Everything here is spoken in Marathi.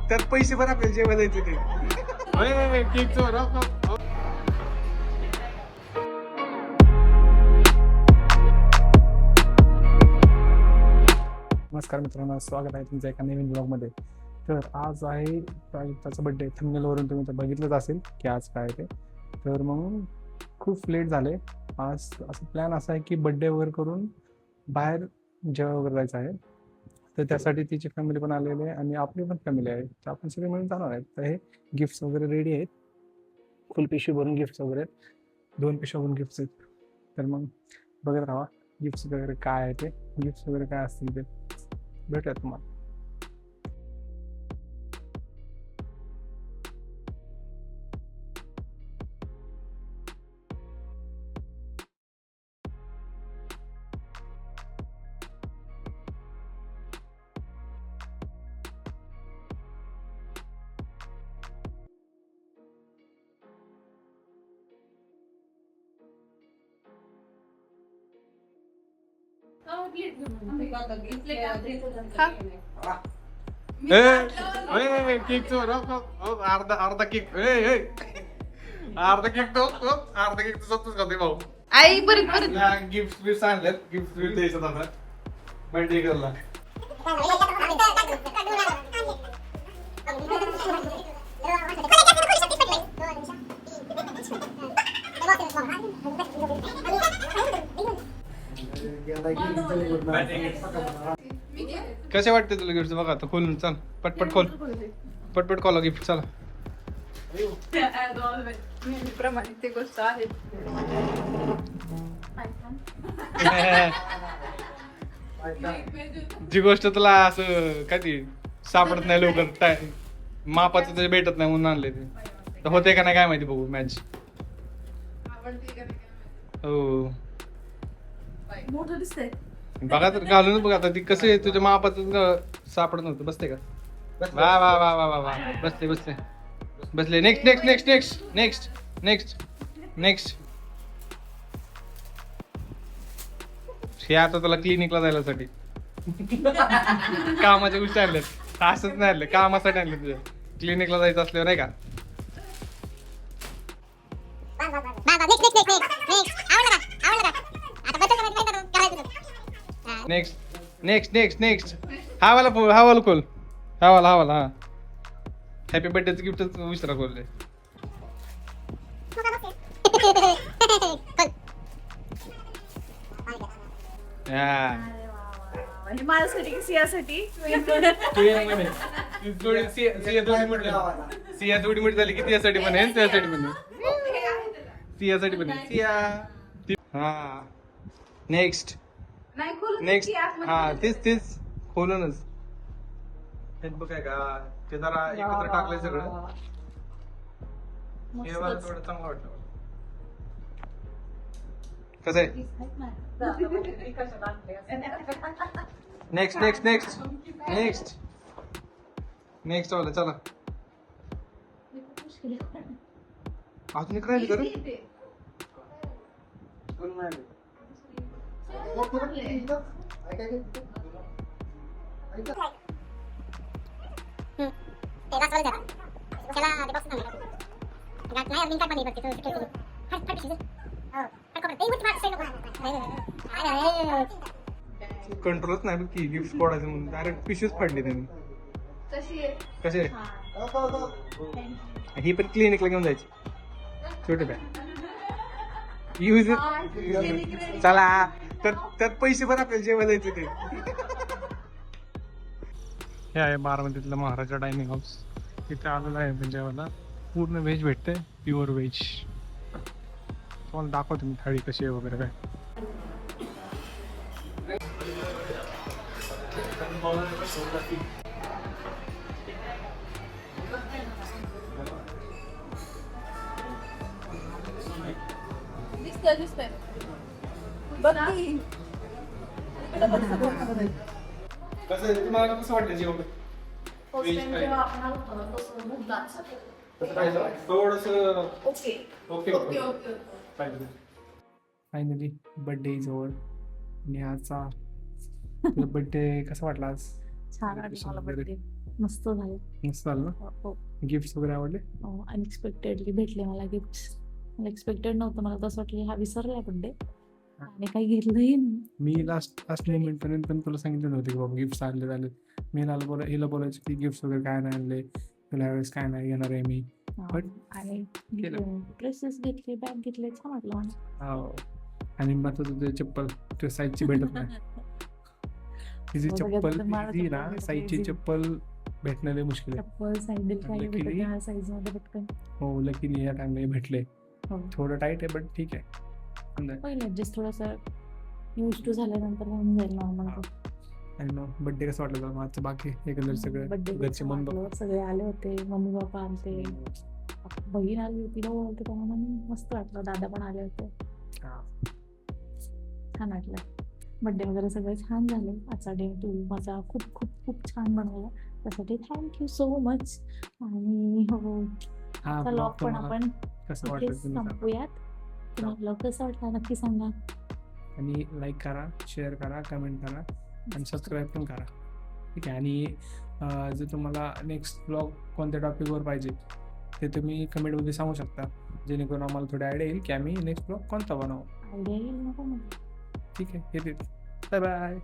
त्यात पैसे पण आपल्याला जेव्हा जायचं ते केक चोर. नमस्कार मित्रांनो, स्वागत आहे तुमच्या एका नवीन ब्लॉगमध्ये. तर आज आहे त्याचा बड्डे. थंबनेलवरून तुम्ही तर बघितलंच असेल की आज काय ते. तर मग खूप लेट झाले. आज असं प्लॅन असा आहे की बड्डे वगैरे करून बाहेर जेवण वगैरे जायचं आहे. तर त्यासाठी तिची फॅमिली पण आलेली आहे आणि आपली पण फॅमिली आहे. तर आपण सगळे मिळून जाणार आहेत. तर हे गिफ्ट्स वगैरे रेडी आहेत. फुल पिशवी भरून गिफ्ट्स वगैरे आहेत. 2 पिशव्या भरून गिफ्ट्स आहेत. तर मग बघत राहा गिफ्ट्स वगैरे काय आहे ते. गिफ्ट्स वगैरे काय असतील ते भेटूया तुम्हाला. केक चोर. अर्धा केक. अर्धा केक तो अर्धा केक स्वतःच खाते भाऊ. आई परत परत गिफ्ट बिफ्ट आणल्यात. गिफ्ट बिफ्ट द्यायचं आता बर्थडे गर्लला. कसे वाटते तुला गिफ्ट? बघा आता खोलून चल. पटपट खोल. पटपट खोला गिफ्ट. चला. प्रमाणे ते गोष्ट आहे. जी गोष्ट तुला असं काय ती सापडत नाही लवकर, मापाचं तरी भेटत नाही म्हणून आणले ते. तर होते का नाही काय माहिती, बघू मॅच. हो मोठं दिसतंय. बघा तर घालून बघा आता ती कसं आहे. तुझ्या मापाचं सापडत नव्हतं. बसते का? वा वा वा वा वा वा. बसले बसले बसले. Next next next next next next next. हे आता तुला क्लिनिकला जायसाठी कामाच्या गोष्टी आणल्यात. असंच नाही आणलं, कामासाठी आणले तुझ्या. क्लिनिकला जायचं असल्यावर नाही का. Next next next next. हा वाला खोल. हा वाला. हॅपी बर्थडेचं गिफ्ट विसरा खोलले. आणि माझ्यासाठी की सियासाठी सिया थोडी मोठी झाली की तियासाठी म्हणेन, त्यासाठी म्हणेन, सियासाठी म्हणेन. सिया. हा नेक्स्ट नाही खोलून नेक्स्ट. हा तेच खोलूनच. हेच बघ काय का ते जरा एकत्र टाकलंय सगळं. हे मला थोडं चांगलं वाटलं. कसं आहे? Next next next next next वाला. चला अजून एक राहिली करू. कंट्रोलच नाही की गिफ्ट फोडायचं म्हणून डायरेक्ट पिशवीच फाडली त्यांनी. कसे ही पण क्लिनिकला घेऊन जायची छोटे बॅग यूज. चला तर त्यात पैसे पण आपल्याला जेव्हा जायचं ते. हे आहे बारामतीतलं महाराजा डायनिंग हाऊस. इथे आलेलं आहे जेवायला. पूर्ण व्हेज भेटते, प्युअर व्हेज. तुम्हाला दाखवतो मी थाळी कशी आहे वगैरे काय. दिसतंय बघ की. कसं तुम्हाला कसं वाटतं जेवण? फायनली बर्थडे जवळ. आणि आजचा तुझा बर्थडे कसा वाटला आज? छान वाटलं Celebration मला वगैरे? बर्थडे मस्त झालं. मस्त झालं ना? हो गिफ्ट वगैरे आवडले? अनएक्सपेक्टेडली भेटले मला गिफ्ट. मला एक्सपेक्टेड नव्हतं. मला तसं वाटलं हा विसरलाय बर्थडे आणि काही घेतलंही नाही. मी लास्ट मोमेंट पर्यंत पण तुला सांगितलं नव्हतं की बाबा गिफ्ट आणले झाले. मी हिला बोलायचं की गिफ्ट वगैरे काय नाही आणले, तुला यावेळेस काय नाही घेणार आहे मी. But आणि केलं. ड्रेसेस घेतले, बॅग घेतले, छान वाटलं मला. हो. आणि मग तुझं चप्पल तुझ्या साईजची भेटत नाही. तिची हो, चप्पल सगळ्यात मला ती ना चप्पल साईजची easy. चप्पल भेटणं लय मुश्किल आहे. चप्पल सँडल काही Luckily- भेटत नाही साईज मध्ये पटकन. हो लकीली या टाइमला भेटले. हो. थोडं टाईट आहे बट ठीक आहे. चांगलं आहे. होईल ऍडजस्ट थोडंसं यूज टू झाल्यानंतर होऊन जाईल नॉर्मल. आणि मग बर्थडे कसं वाटलं तुला? आजचं बाकी एकंदर सगळं बर्थडे घरचे मन सगळे आले होते. मम्मी पप्पा आलते, बहीण आली होती, भाऊ आलते, त्यामुळे मस्त वाटलं. दादा पण आले होते, छान वाटलं. बर्थडे वगैरे सगळे छान झाले. आजचा डे तू माझा खूप खूप खूप छान बनवला, त्यासाठी थँक्यू सो मच. आणि हो, हा ब्लॉग ब्लॉग पण आपण कसं इथेच वाटलं तुम्ही सांगा. संपूयात. तुम्हाला ब्लॉग कसा वाटला नक्की सांगा. आणि लाईक करा, शेअर करा, कमेंट करा आणि सबस्क्राईब पण करा. ठीक आहे. आणि जर तुम्हाला नेक्स्ट ब्लॉग कोणत्या टॉपिकवर पाहिजे ते तुम्ही कमेंटमध्ये सांगू शकता, जेणेकरून आम्हाला थोडी आयडिया येईल की आम्ही नेक्स्ट ब्लॉग कोणता बनवू. आयडिया येईल नको मला. ठीक आहे. येते. Bye bye.